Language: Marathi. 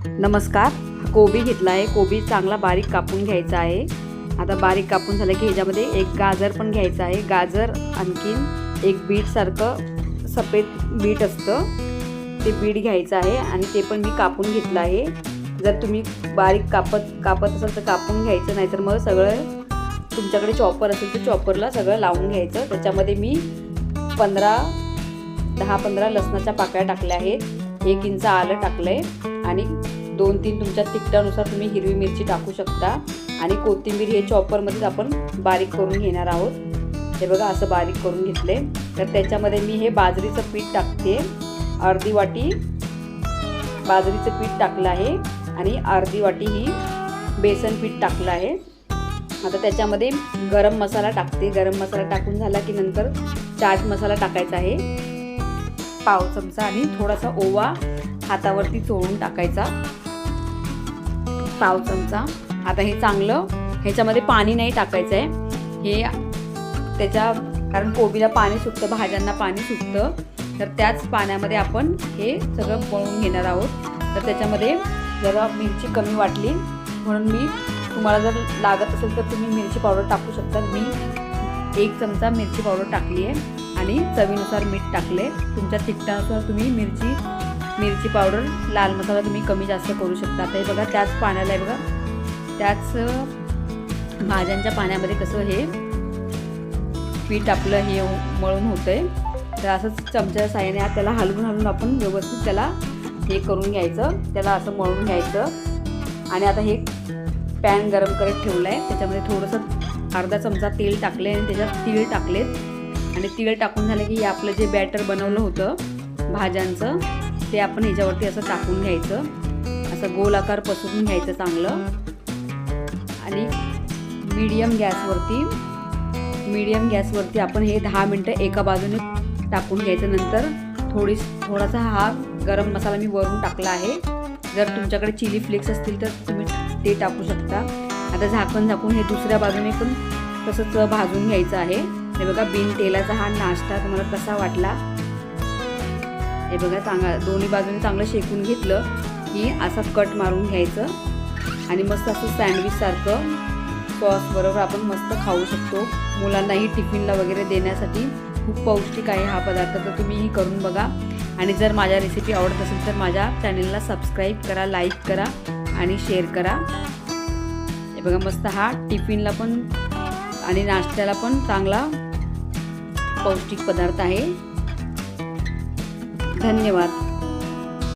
नमस्कार. कोबी घेतला आहे. कोबी चांगला बारीक कापून घ्यायचा आहे. आता बारीक कापून झालं की ह्याच्यामध्ये एक गाजर पण घ्यायचं आहे. गाजर, आणखीन एक बीटसारखं सफेद बीट असतं ते बीट घ्यायचं आहे आणि ते पण मी कापून घेतलं आहे. जर तुम्ही बारीक कापत असाल तर कापून घ्यायचं, नाहीतर मग सगळं तुमच्याकडे चॉपर असेल तर चॉपरला सगळं लावून घ्यायचं. त्याच्यामध्ये मी 10-15 लसणाच्या पाकळ्या टाकल्या आहेत. 1 इंच आलं टाकलं आहे आणि 2-3 तुमच्या तिखटानुसार तुम्ही हिरवी मिरची टाकू शकता. आणि कोथिंबीर हे चॉपरमध्येच आपण बारीक करून घेणार आहोत. हे बघा असं बारीक करून घेतले. तर त्याच्यामध्ये मी हे बाजरीचं पीठ टाकते. अर्धी वाटी बाजरीचं पीठ टाकलं आहे आणि अर्धी वाटी ही बेसन पीठ टाकलं आहे. आता त्याच्यामध्ये गरम मसाला टाकते. गरम मसाला टाकून झाला की नंतर चाट मसाला टाकायचा आहे पाव चमचा आणि थोडासा ओवा हातावरती चोळून टाकायचा पाव चमचा. आता हे चांगलं ह्याच्यामध्ये पाणी नाही टाकायचं आहे. हे कारण कोबीला पाणी सुटतं, भाज्यांना पाणी सुटतं, तर त्याच पाण्यामध्ये आपण हे सगळं मळून घेणार आहोत. तर त्याच्यामध्ये जरा मिरची कमी वाटली म्हणून तुम्हाला जर लागत असेल तर तुम्ही मिरची पावडर टाकू शकता. मी 1 चमचा मिरची पावडर टाकली आहे आणि चवीनुसार मीठ टाकले. तुमच्या तिखटानुसार तुम्ही मिरची पावडर, लाल मसाला तुम्ही कमी जास्त करू शकता. आता हे बघा त्याच पाण्याला बघा त्याच भाज्यांच्या पाण्यामध्ये कसं हे पीठ आपलं हे मळून होतंय. तर असंच चमच्याच्या साहाय्याने त्याला हलवून आपण व्यवस्थित त्याला हे करून घ्यायचं. त्याला असं मळून घ्यायचं. आणि आता हे पॅन गरम करत ठेवलं आहे. त्याच्यामध्ये थोडंसं अर्धा चमचा तेल टाकले आणि त्याच्यात तीळ टाकलेत. आणि तीळ टाकून झालं की हे आपलं जे बॅटर बनवलं होतं भाज्यांचं ते आपण ह्याच्यावरती असं टाकून घ्यायचं. असं गोल आकार पसरून घ्यायचं चांगलं. आणि मीडियम गॅसवरती आपण हे 10 मिनटं एका बाजूने टाकून घ्यायचं. नंतर थोडासा हा गरम मसाला मी वरून टाकला आहे. जर तुमच्याकडे चिली फ्लेक्स असतील तर तुम्ही ते टाकू शकता. आता झाकून हे दुसऱ्या बाजूने पण तसंच भाजून घ्यायचं आहे. हे बघा बिन तेलाचा हा नाश्ता तुम्हाला कसा वाटला. हे बघा दोन्ही बाजूने चांगलं शेकून घेतलं की असं कट मारून घ्यायचं आणि मस्त असं सँडविचसारखं सॉस बरोबर आपण मस्त खाऊ शकतो. मुलांनाही टिफिनला वगैरे देण्यासाठी खूप पौष्टिक आहे हा पदार्थ. तर तुम्हीही करून बघा. आणि जर माझ्या रेसिपी आवडत असेल तर माझ्या चॅनलला सबस्क्राईब करा, लाईक करा आणि शेअर करा. हे बघा मस्त हा टिफिनला पण आणि नाश्त्याला पण चांगला पौष्टिक पदार्थ आहे. धन्यवाद.